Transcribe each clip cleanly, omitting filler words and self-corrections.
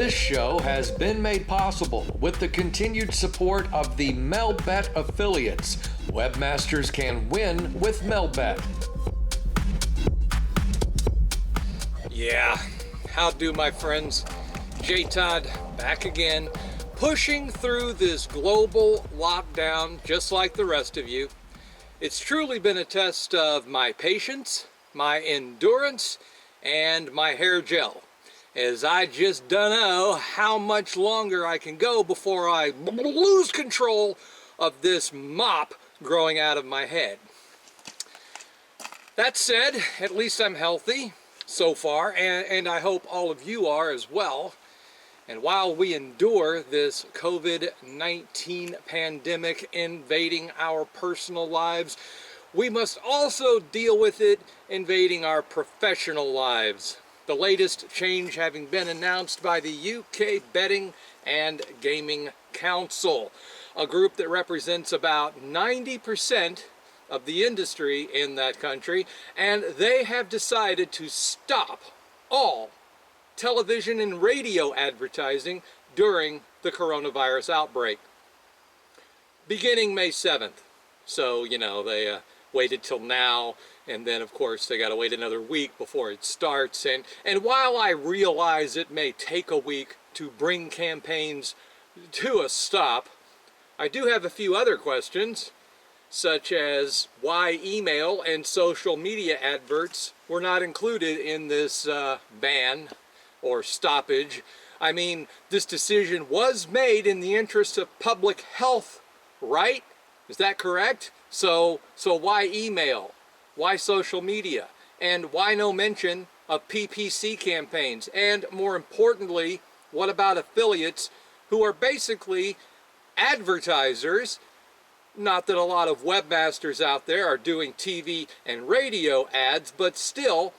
This show has been made possible with the continued support of the Melbet affiliates. Webmasters can win with Melbet. Yeah, how do my friends? J. Todd back again, pushing through this global lockdown just like the rest of you. It's truly been a test of my patience, my endurance, and my hair gel, as I just don't know how much longer I can go before I lose control of this mop growing out of my head. That said, at least I'm healthy so far, and I hope all of you are as well. And while we endure this COVID-19 pandemic invading our personal lives, we must also deal with it invading our professional lives. The latest change having been announced by the UK Betting and Gaming Council, a group that represents about 90% of the industry in that country, and they have decided to stop all television and radio advertising during the coronavirus outbreak, beginning May 7th. So, you know, they waited till now, and then of course they got to wait another week before it starts. And while I realize it may take a week to bring campaigns to a stop, I do have a few other questions, such as why email and social media adverts were not included in this ban or stoppage. I mean, this decision was made in the interest of public health, right? Is that correct? So why email? Why social media? And why no mention of PPC campaigns? And more importantly, what about affiliates who are basically advertisers? Not that a lot of webmasters out there are doing TV and radio ads, but still,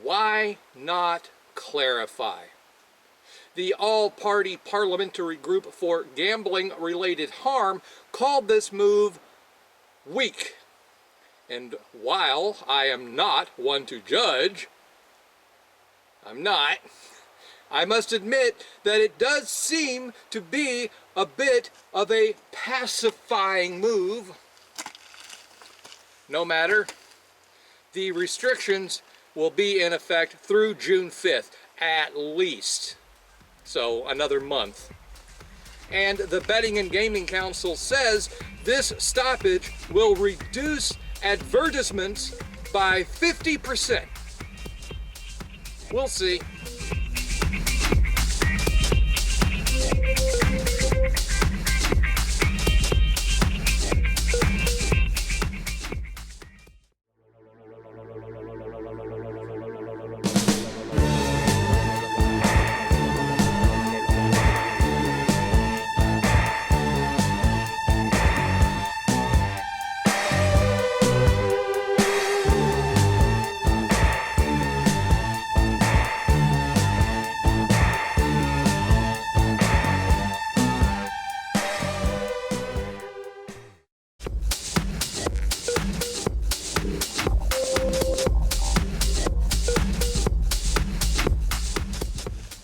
why not clarify? The All-Party Parliamentary Group for Gambling-Related Harm called this move weak. And while I am not one to judge, I must admit that it does seem to be a bit of a pacifying move. No matter, the restrictions will be in effect through June 5th, at least. So another month. And the Betting and Gaming Council says this stoppage will reduce advertisements by 50%. We'll see.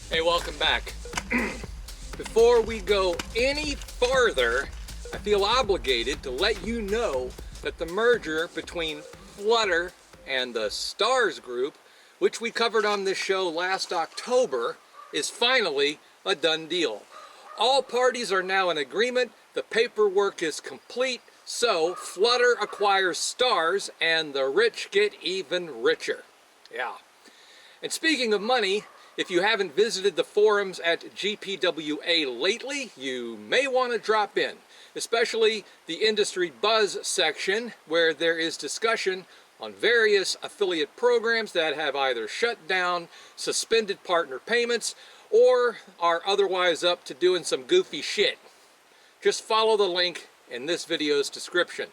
Hey, welcome back. Before we go any farther, I feel obligated to let you know that the merger between Flutter and the Stars Group, which we covered on this show last October, is finally a done deal. All parties are now in agreement, the paperwork is complete, so Flutter acquires Stars and the rich get even richer. Yeah. And speaking of money, if you haven't visited the forums at GPWA lately, you may want to drop in, especially the Industry Buzz section, where there is discussion on various affiliate programs that have either shut down, suspended partner payments, or are otherwise up to doing some goofy shit. Just follow the link in this video's description.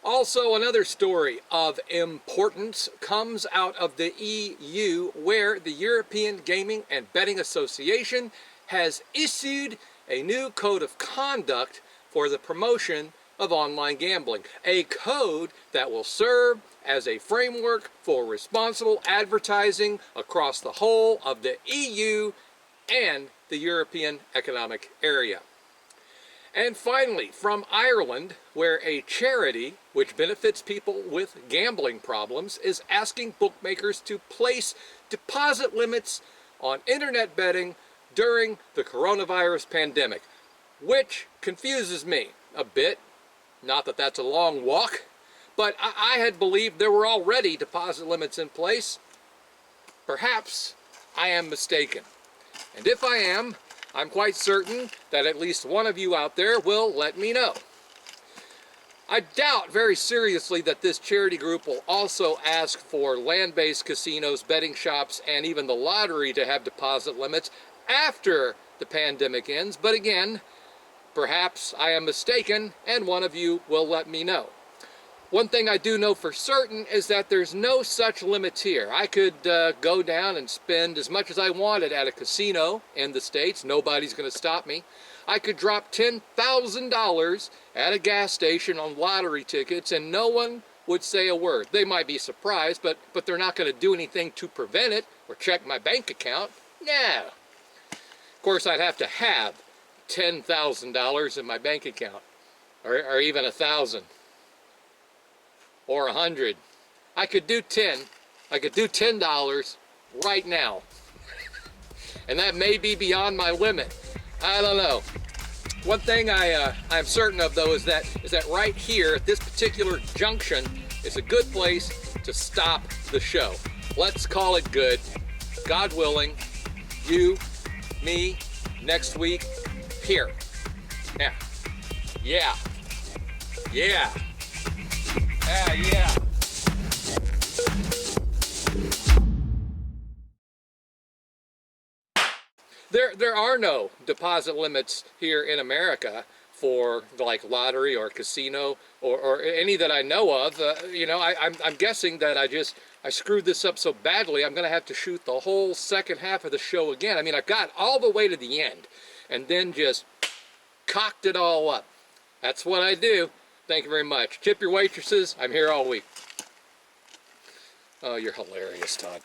Also, another story of importance comes out of the EU, where the European Gaming and Betting Association has issued a new code of conduct for the promotion of online gambling, a code that will serve as a framework for responsible advertising across the whole of the EU and the European Economic Area. And finally, from Ireland, where a charity which benefits people with gambling problems is asking bookmakers to place deposit limits on internet betting during the coronavirus pandemic, which confuses me a bit. Not that that's a long walk, but I had believed there were already deposit limits in place. Perhaps I am mistaken. And if I am, I'm quite certain that at least one of you out there will let me know. I doubt very seriously that this charity group will also ask for land-based casinos, betting shops, and even the lottery to have deposit limits after the pandemic ends. But again, perhaps I am mistaken, and one of you will let me know. One thing I do know for certain is that there's no such limit here. I could go down and spend as much as I wanted at a casino in the States. Nobody's going to stop me. I could drop $10,000 at a gas station on lottery tickets and no one would say a word. They might be surprised, but they're not going to do anything to prevent it or check my bank account. No. Of course, I'd have to have $10,000 in my bank account, or even 1,000. Or 100. I could do 10. I could do $10 right now. And that may be beyond my limit. I don't know. One thing I'm certain of though is that right here at this particular junction is a good place to stop the show. Let's call it good. God willing, you, me, next week, here. Yeah. Yeah. Yeah. Yeah. There are no deposit limits here in America for like lottery or casino or any that I know of. You know, I'm guessing that I screwed this up so badly I'm going to have to shoot the whole second half of the show again. I mean, I got all the way to the end and then just cocked it all up. That's what I do. Thank you very much. Tip your waitresses. I'm here all week. Oh, you're hilarious, Todd.